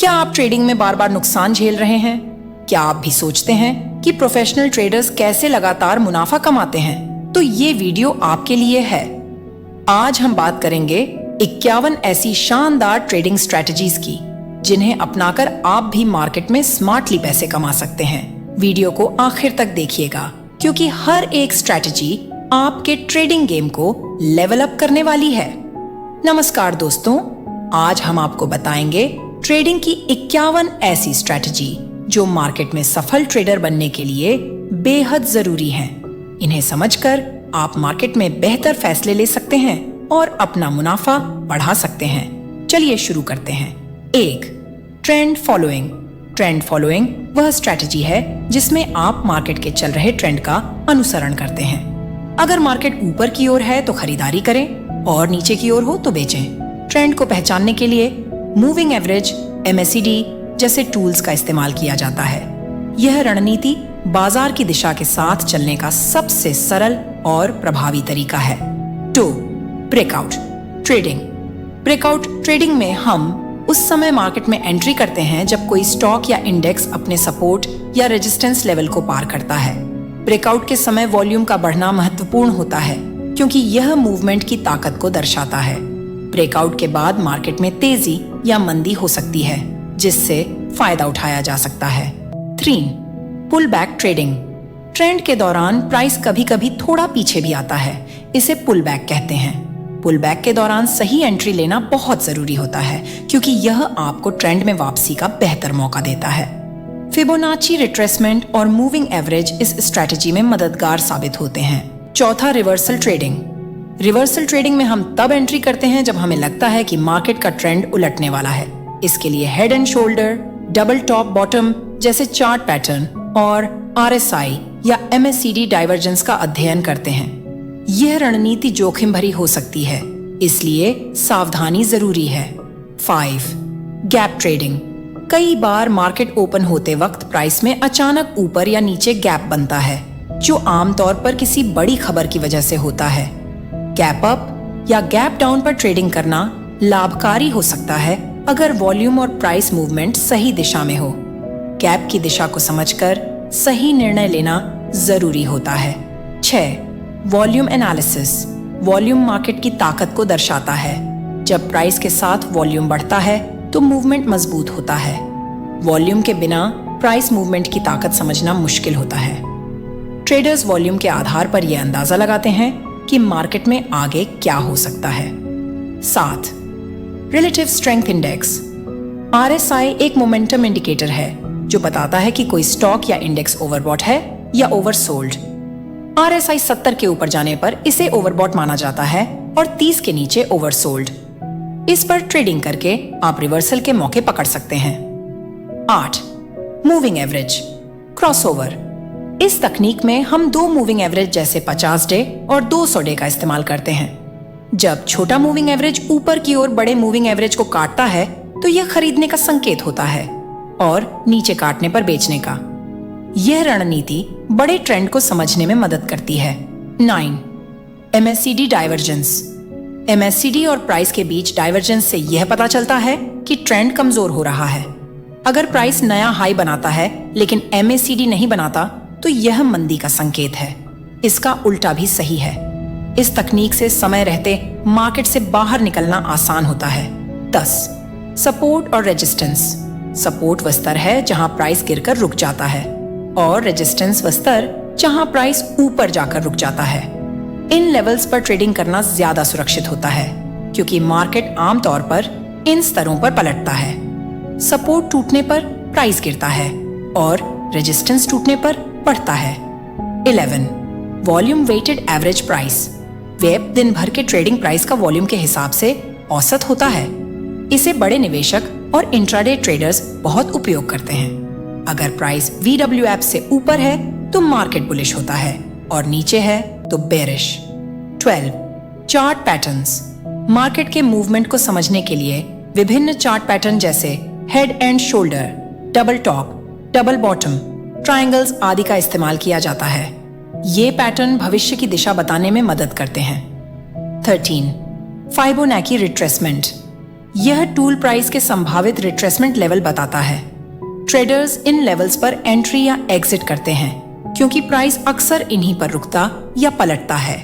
क्या आप ट्रेडिंग में बार बार नुकसान झेल रहे हैं? क्या आप भी सोचते हैं कि प्रोफेशनल ट्रेडर्स कैसे लगातार मुनाफा कमाते हैं? तो ये वीडियो आपके लिए है। आज हम बात करेंगे 51 ऐसी शानदार ट्रेडिंग स्ट्रेटजीज की जिन्हें अपनाकर आप भी मार्केट में स्मार्टली पैसे कमा सकते हैं। वीडियो को आखिर तक देखिएगा क्योंकि हर एक स्ट्रेटजी आपके ट्रेडिंग गेम को लेवल अप करने वाली है। नमस्कार दोस्तों, आज हम आपको बताएंगे ट्रेडिंग की 51 ऐसी स्ट्रेटजी जो मार्केट में सफल ट्रेडर बनने के लिए बेहद जरूरी हैं। इन्हें समझकर आप मार्केट में बेहतर फैसले ले सकते हैं और अपना मुनाफा बढ़ा सकते हैं। चलिए शुरू करते हैं। 1. Trend following. ट्रेंड फॉलोइंग वह स्ट्रेटजी है जिसमें आप मार्केट के चल रहे ट्रेंड का अनुसरण करते हैं। अगर मार्केट ऊपर की ओर है तो खरीदारी करें और नीचे की ओर हो तो बेचें। ट्रेंड को पहचानने के लिए मूविंग एवरेज, MACD जैसे टूल्स का इस्तेमाल किया जाता है। यह रणनीति बाजार की दिशा के साथ चलने का सबसे सरल और प्रभावी तरीका है। 2. Breakout trading. ब्रेकआउट ट्रेडिंग में हम उस समय मार्केट में एंट्री करते हैं जब कोई स्टॉक या इंडेक्स अपने सपोर्ट या रेजिस्टेंस लेवल को पार करता है। ब्रेकआउट के समय वॉल्यूम का बढ़ना महत्वपूर्ण होता है क्योंकि यह मूवमेंट की ताकत को दर्शाता है। ब्रेकआउट के बाद मार्केट में तेजी या मंदी हो सकती है जिससे फायदा उठाया जा सकता है। 3. Pull back trading. ट्रेंड के दौरान प्राइस कभी कभी थोड़ा पीछे भी आता है, इसे पुल बैक कहते हैं। पुल बैक के दौरान सही एंट्री लेना बहुत जरूरी होता है क्योंकि यह आपको ट्रेंड में वापसी का बेहतर मौका देता है। फिबोनाची रिट्रेसमेंट और मूविंग एवरेज इस स्ट्रेटजी में मददगार साबित होते हैं। 4. Reversal trading. रिवर्सल ट्रेडिंग में हम तब एंट्री करते हैं जब हमें लगता है कि मार्केट का ट्रेंड उलटने वाला है। इसके लिए head and shoulder, double top bottom जैसे चार्ट पैटर्न और RSI या MACD डाइवर्जेंस का अध्ययन करते हैं। यह रणनीति जोखिम भरी हो सकती है, इसलिए सावधानी जरूरी है। 5. Gap trading. कई बार मार्केट ओपन होते वक्त प्राइस में अचानक ऊपर या नीचे गैप बनता है जो आमतौर पर किसी बड़ी खबर की वजह से होता है। गैप अप या गैप डाउन पर ट्रेडिंग करना लाभकारी हो सकता है अगर वॉल्यूम और प्राइस मूवमेंट सही दिशा में हो। गैप की दिशा को समझकर सही निर्णय लेना जरूरी होता है। 6. Volume analysis. वॉल्यूम मार्केट की ताकत को दर्शाता है। जब प्राइस के साथ वॉल्यूम बढ़ता है तो मूवमेंट मजबूत होता है। वॉल्यूम के बिना प्राइस मूवमेंट की ताकत समझना मुश्किल होता है। ट्रेडर्स वॉल्यूम के आधार पर यह अंदाजा लगाते हैं कि मार्केट में आगे क्या हो सकता है। 7. Relative strength index. RSI एक मोमेंटम इंडिकेटर है जो बताता है कि कोई स्टॉक या इंडेक्स ओवरबॉट है या ओवरसोल्ड। RSI 70 के ऊपर जाने पर इसे ओवरबॉट माना जाता है और 30 के नीचे ओवरसोल्ड। इस पर ट्रेडिंग करके आप रिवर्सल के मौके पकड़ सकते हैं। 8. Moving average crossover. इस तकनीक में हम दो मूविंग एवरेज जैसे 50 डे और 200 डे का इस्तेमाल करते हैं। जब छोटा मूविंग एवरेज ऊपर की ओर बड़े मूविंग एवरेज को काटता है तो यह खरीदने का संकेत होता है और नीचे काटने पर बेचने का। यह रणनीति बड़े ट्रेंड को समझने में मदद करती है। 9. MACD divergence. MACD और प्राइस के बीच डाइवर्जेंस से यह पता चलता है कि ट्रेंड कमजोर हो रहा है। अगर प्राइस नया हाई बनाता है लेकिन MACD नहीं बनाता तो यह मंदी का संकेत है। इसका उल्टा भी सही है। इस तकनीक से समय रहते मार्केट से बाहर निकलना आसान होता है। 10. सपोर्ट और रेजिस्टेंस। सपोर्ट वह स्तर है जहां प्राइस गिरकर रुक जाता है और रेजिस्टेंस वह स्तर जहां प्राइस ऊपर जाकर रुक जाता है। इन लेवल्स पर ट्रेडिंग करना ज्यादा सुरक्षित होता है क्योंकि मार्केट आमतौर पर इन स्तरों पर पलटता है। सपोर्ट टूटने पर प्राइस गिरता है और रेजिस्टेंस टूटने पर बढ़ता है। 11. Volume weighted average price. वेब दिन भर के ट्रेडिंग प्राइस का वॉल्यूम के हिसाब से औसत होता है। इसे बड़े निवेशक और इंट्राडे ट्रेडर्स बहुत उपयोग करते हैं। अगर प्राइस VWAP से ऊपर है तो मार्केट बुलिश होता है और नीचे है तो बेरिश। 12. Chart patterns. मार्केट के मूवमेंट को समझने के लिए विभिन्न चार्ट पैटर्न जैसे head and shoulder, double top, double bottom, triangles आदि का इस्तेमाल किया जाता है। ये पैटर्न भविष्य की दिशा बताने में मदद करते हैं। 13. फाइबोनाची रिट्रेसमेंट। यह टूल प्राइस के संभावित रिट्रेसमेंट लेवल बताता है। ट्रेडर्स इन लेवल्स पर एंट्री या एग्जिट करते हैं क्योंकि प्राइस अक्सर इन्हीं पर रुकता या पलटता है।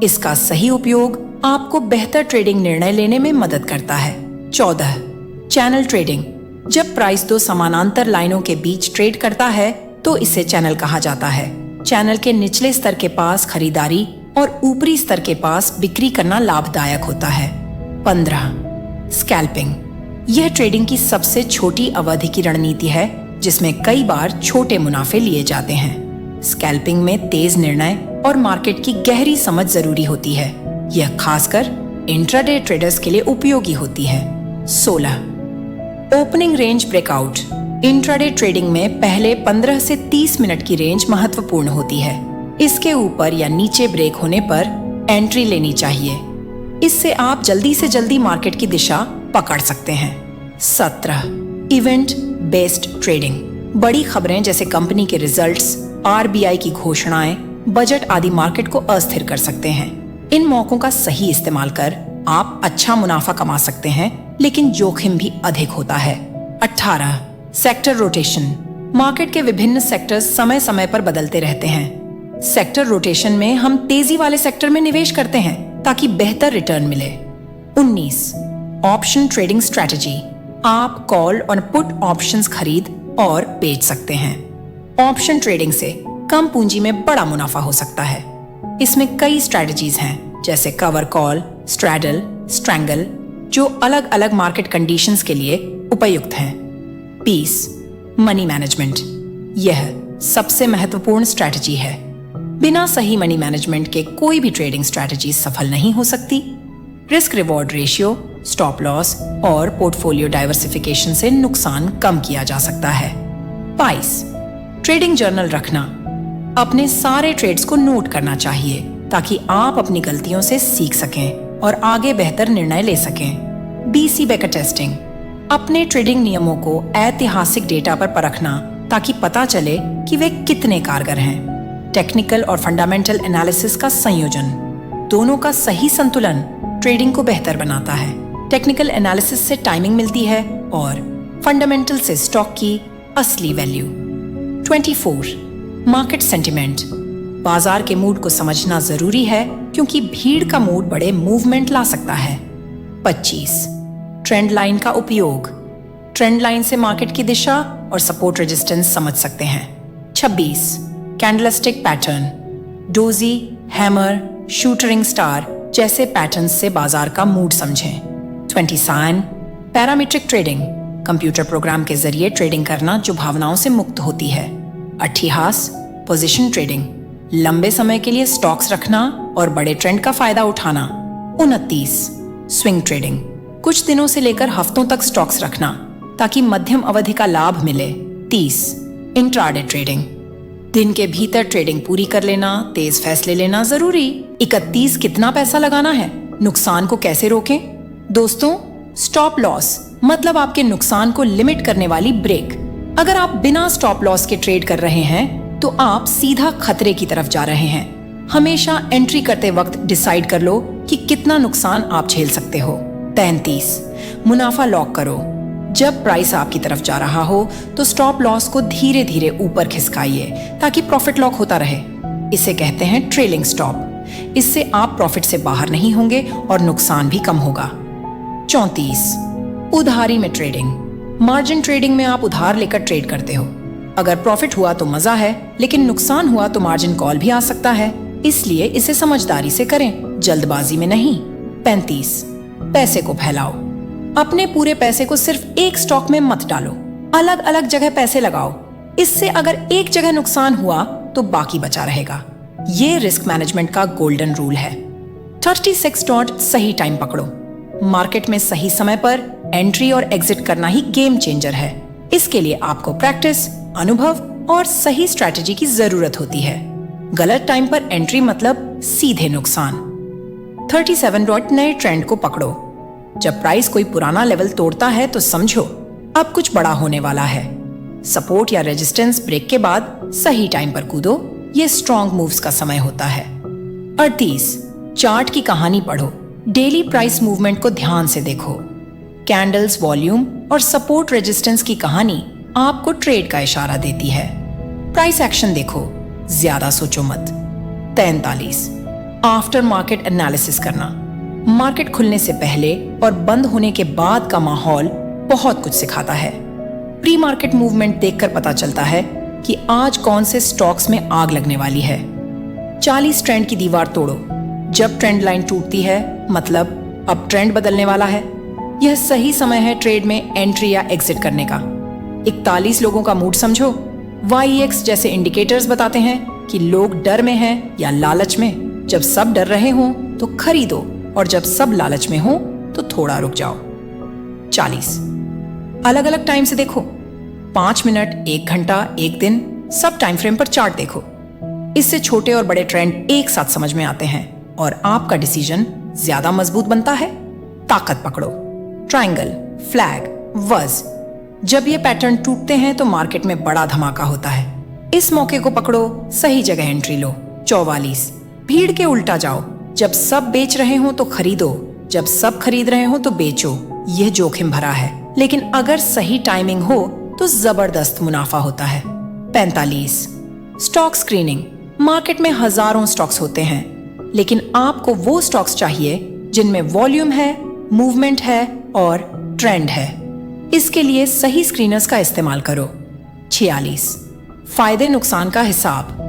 इसका सही उपयोग आपको बेहतर ट्रेडिंग निर्णय लेने में मदद करता है। 14. Channel trading. जब प्राइस दो समानांतर लाइनों के बीच ट्रेड करता है तो इसे चैनल कहा जाता है। चैनल के निचले स्तर के पास खरीदारी और ऊपरी स्तर के पास बिक्री करना लाभदायक होता है। 15. स्कैल्पिंग। यह ट्रेडिंग की सबसे छोटी अवधि की रणनीति है जिसमें कई बार छोटे मुनाफे लिए जाते हैं। स्कैल्पिंग में तेज निर्णय और मार्केट की गहरी समझ जरूरी होती है। यह खासकर इंट्राडे ट्रेडर्स के लिए उपयोगी होती है। 16. Opening range breakout. Intraday trading में पहले 15 से 30 मिनट की रेंज महत्वपूर्ण होती है। इसके ऊपर या नीचे ब्रेक होने पर एंट्री लेनी चाहिए। इससे आप जल्दी से जल्दी मार्केट की दिशा पकड़ सकते हैं। 17. Event based trading. बड़ी खबरें जैसे कंपनी के रिजल्ट्स, आरबीआई की घोषणाएं, बजट आदि मार्केट को अस्थिर कर सकते हैं। इन मौकों का सही इस्तेमाल कर आप अच्छा मुनाफा कमा सकते हैं, लेकिन जोखिम भी अधिक होता है। 18. Sector rotation. मार्केट के विभिन्न सेक्टर्स समय समय पर बदलते रहते हैं। सेक्टर रोटेशन में हम तेजी वाले सेक्टर में निवेश करते हैं ताकि बेहतर रिटर्न मिले। 19. Option trading strategy. आप कॉल और पुट ऑप्शंस खरीद और बेच सकते हैं। ऑप्शन ट्रेडिंग से कम पूंजी में बड़ा मुनाफा हो सकता है। इसमें कई स्ट्रेटजीज हैं जैसे कवर कॉल, स्ट्रैडल, स्ट्रैंगल, जो अलग अलग मार्केट कंडीशंस के लिए उपयुक्त हैं। 20. Money management. यह सबसे महत्वपूर्ण स्ट्रैटेजी है। बिना सही मनी मैनेजमेंट के कोई भी ट्रेडिंग स्ट्रैटेजी सफल नहीं हो सकती। Risk reward ratio, stop loss और पोर्टफोलियो डाइवर्सिफिकेशन से नुकसान कम किया जा सकता है। 22. ट्रेडिंग जर्नल रखना। अपने सारे ट्रेड्स को नोट करना चाहिए ताकि आप अपनी गलतियों से सीख सकें और आगे बेहतर निर्णय ले सकें। BC baker testing. अपने ट्रेडिंग नियमों को ऐतिहासिक डेटा पर परखना ताकि पता चले कि वे कितने कारगर हैं। टेक्निकल और फंडामेंटल एनालिसिस का संयोजन, दोनों का सही संतुलन ट्रेडिंग को बेहतर बनाता है। टेक्निकल एनालिसिस से टाइमिंग मिलती है और फंडामेंटल से स्टॉक की असली वैल्यू। 24. Market sentiment. बाजार के मूड को समझना जरूरी है क्योंकि भीड़ का मूड बड़े मूवमेंट ला सकता है। 25. ट्रेंड लाइन का उपयोग। ट्रेंड लाइन से मार्केट की दिशा और सपोर्ट रेजिस्टेंस समझ सकते हैं। 26. Candlestick pattern. Doji, hammer, shooting star जैसे पैटर्न्स से बाजार का मूड समझें। 27. Parametric trading. कंप्यूटर प्रोग्राम के जरिए ट्रेडिंग करना जो भावनाओं से मुक्त होती है। 28. Position trading. लंबे समय के लिए स्टॉक्स रखना और बड़े ट्रेंड का फायदा उठाना। 29. Swing trading. कुछ दिनों से लेकर हफ्तों तक स्टॉक्स रखना ताकि मध्यम अवधि का लाभ मिले। 30. Intraday trading. दिन के भीतर ट्रेडिंग पूरी कर लेना, तेज फैसले लेना जरूरी। 31. कितना पैसा लगाना है, नुकसान को कैसे रोकें। दोस्तों, स्टॉप लॉस मतलब आपके नुकसान को लिमिट करने वाली ब्रेक। अगर आप बिना स्टॉप लॉस के ट्रेड कर रहे हैं तो आप सीधा खतरे की तरफ जा रहे हैं। हमेशा एंट्री करते वक्त डिसाइड कर लो कि कितना नुकसान आप झेल सकते हो। 33. मुनाफा लॉक करो। जब प्राइस आपकी तरफ जा रहा हो तो स्टॉप लॉस को धीरे धीरे ऊपर खिसकाइए ताकि प्रॉफिट लॉक होता रहे। इसे कहते हैं ट्रेलिंग स्टॉप। इससे आप प्रॉफिट से बाहर नहीं होंगे और नुकसान भी कम होगा। 34. उधारी में ट्रेडिंग। मार्जिन ट्रेडिंग में आप उधार लेकर ट्रेड करते हो। अगर प्रॉफिट हुआ तो मजा है, लेकिन नुकसान हुआ तो मार्जिन कॉल भी आ सकता है। इसलिए इसे समझदारी से करें, जल्दबाजी में नहीं। 35. पैसे को फैलाओ। अपने पूरे पैसे को सिर्फ एक स्टॉक में मत डालो, अलग अलग जगह पैसे लगाओ। इससे अगर एक जगह नुकसान हुआ तो बाकी बचा रहेगा। ये रिस्क मैनेजमेंट का गोल्डन रूल है। 36. सही टाइम पकड़ो। मार्केट में सही समय पर एंट्री और एग्जिट करना ही गेम चेंजर है। इसके लिए आपको प्रैक्टिस, अनुभव और सही स्ट्रैटेजी की जरूरत होती है। गलत टाइम पर एंट्री मतलब सीधे नुकसान। 37. नए ट्रेंड को पकड़ो। जब प्राइस कोई पुराना लेवल तोड़ता है तो समझो अब कुछ बड़ा होने वाला है। सपोर्ट या रेजिस्टेंस ब्रेक के बाद सही टाइम पर कूदो। ये स्ट्रॉन्ग मूव्स का समय होता है। 38. चार्ट की कहानी पढ़ो। डेली प्राइस मूवमेंट को ध्यान से देखो। कैंडल्स, वॉल्यूम और सपोर्ट रेजिस्टेंस की कहानी आपको ट्रेड का इशारा देती है। प्राइस एक्शन देखो, ज्यादा सोचो मत। 43, आफ्टर मार्केट एनालिसिस करना। मार्केट खुलने से पहले और बंद होने के बाद का माहौल बहुत कुछ सिखाता है। प्री मार्केट मूवमेंट देखकर पता चलता है कि आज कौन से स्टॉक्स में आग लगने वाली है। 40 ट्रेंड की दीवार तोड़ो। जब ट्रेंड लाइन टूटती है मतलब अब ट्रेंड बदलने वाला है। यह सही समय है ट्रेड में एंट्री या एग्जिट करने का। 41 लोगों का मूड समझो। YEX जैसे इंडिकेटर्स बताते हैं कि लोग डर में हैं या लालच में। जब सब डर रहे हों तो खरीदो और जब सब लालच में हो तो थोड़ा रुक जाओ। 40, अलग अलग टाइम से देखो। 5 मिनट, 1 घंटा, 1 दिन, सब टाइम फ्रेम पर चार्ट देखो। इससे छोटे और बड़े ट्रेंड एक साथ समझ में आते हैं और आपका डिसीजन ज्यादा मजबूत बनता है। ताकत पकड़ो। ट्रायंगल, फ्लैग, वज। जब ये पैटर्न टूटते हैं तो मार्केट में बड़ा धमाका होता है। इस मौके को पकड़ो, सही जगह एंट्री लो। 44, भीड़ के उल्टा जाओ। जब सब बेच रहे हो तो खरीदो, जब सब खरीद रहे हो तो बेचो। यह जोखिम भरा है, लेकिन अगर सही टाइमिंग हो तो जबरदस्त मुनाफा होता है। 45, स्टॉक स्क्रीनिंग। मार्केट में हजारों स्टॉक्स होते हैं, लेकिन आपको वो स्टॉक्स चाहिए जिनमें वॉल्यूम है, मूवमेंट है और ट्रेंड है। इसके लिए सही स्क्रीनर्स का इस्तेमाल करो। 46, फायदे नुकसान का हिसाब।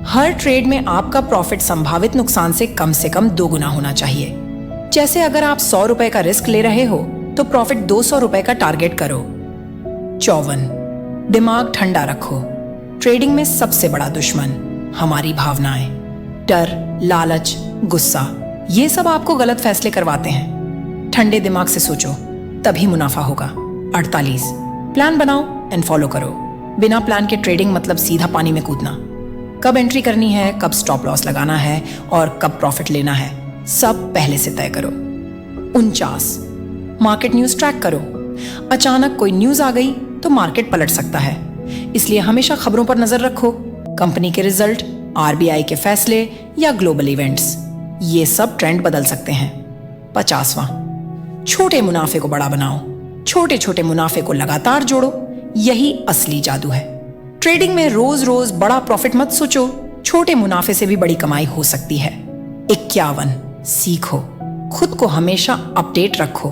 हर ट्रेड में आपका प्रॉफिट संभावित नुकसान से कम 2 गुना होना चाहिए। जैसे अगर आप 100 रुपए का रिस्क ले रहे हो तो प्रॉफिट 200 रुपए का टारगेट करो। 54, दिमाग ठंडा रखो। ट्रेडिंग में सबसे बड़ा दुश्मन हमारी भावनाएं, डर, लालच, गुस्सा, ये सब आपको गलत फैसले करवाते हैं। ठंडे दिमाग से सोचो, तभी मुनाफा होगा। 48, प्लान बनाओ एंड फॉलो करो। बिना प्लान के ट्रेडिंग मतलब सीधा पानी में कूदना। कब एंट्री करनी है, कब स्टॉप लॉस लगाना है और कब प्रॉफिट लेना है, सब पहले से तय करो। 49, मार्केट न्यूज ट्रैक करो। अचानक कोई न्यूज आ गई तो मार्केट पलट सकता है, इसलिए हमेशा खबरों पर नजर रखो। कंपनी के रिजल्ट, RBI के फैसले या ग्लोबल इवेंट्स, ये सब ट्रेंड बदल सकते हैं। 50वां, छोटे मुनाफे को बड़ा बनाओ। छोटे छोटे मुनाफे को लगातार जोड़ो, यही असली जादू है। ट्रेडिंग में रोज रोज बड़ा प्रॉफिट मत सोचो, छोटे मुनाफे से भी बड़ी कमाई हो सकती है। 51, सीखो, खुद को हमेशा अपडेट रखो।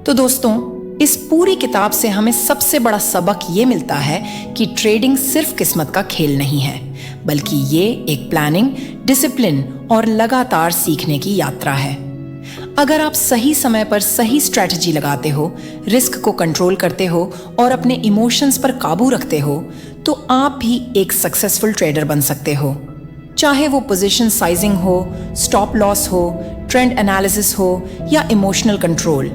तो दोस्तों, इस पूरी किताब से हमें सबसे बड़ा सबक ये मिलता है कि ट्रेडिंग सिर्फ किस्मत का खेल नहीं है, बल्कि ये एक प्लानिंग, डिसिप्लिन और लगातार सीखने की यात्रा है। अगर आप सही समय पर सही स्ट्रैटेजी लगाते हो, रिस्क को कंट्रोल करते हो और अपने इमोशंस पर काबू रखते हो, तो आप भी एक सक्सेसफुल ट्रेडर बन सकते हो। चाहे वो पोजीशन साइजिंग हो, स्टॉप लॉस हो, ट्रेंड एनालिसिस हो या इमोशनल कंट्रोल,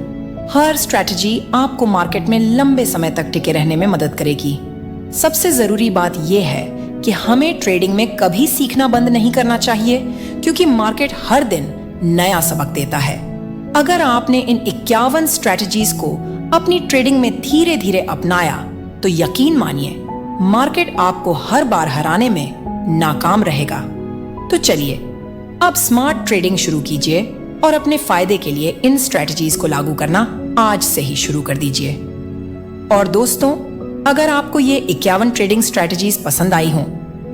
हर स्ट्रैटेजी आपको मार्केट में लंबे समय तक टिके रहने में मदद करेगी। सबसे जरूरी बात यह है कि हमें ट्रेडिंग में कभी सीखना बंद नहीं करना चाहिए, क्योंकि मार्केट हर दिन नया सबक देता है। अगर आपने इन 51 स्ट्रैटेजीज को अपनी ट्रेडिंग में धीरे धीरे अपनाया तो यकीन मानिए मार्केट आपको हर बार हराने में नाकाम रहेगा। तो चलिए अब स्मार्ट ट्रेडिंग शुरू कीजिए और अपने फायदे के लिए इन स्ट्रैटेजीज को लागू करना आज से ही शुरू कर दीजिए। और दोस्तों, अगर आपको ये 51 ट्रेडिंग स्ट्रैटेजीज पसंद आई हो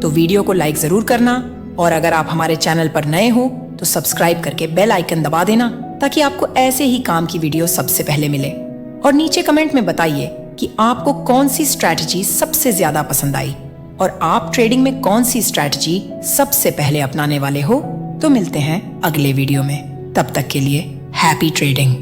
तो वीडियो को लाइक जरूर करना, और अगर आप हमारे चैनल पर नए हो तो सब्सक्राइब करके बेल आइकन दबा देना, ताकि आपको ऐसे ही काम की वीडियो सबसे पहले मिले। और नीचे कमेंट में बताइए कि आपको कौन सी स्ट्रैटेजी सबसे ज्यादा पसंद आई और आप ट्रेडिंग में कौन सी स्ट्रैटेजी सबसे पहले अपनाने वाले हो। तो मिलते हैं अगले वीडियो में, तब तक के लिए हैप्पी ट्रेडिंग।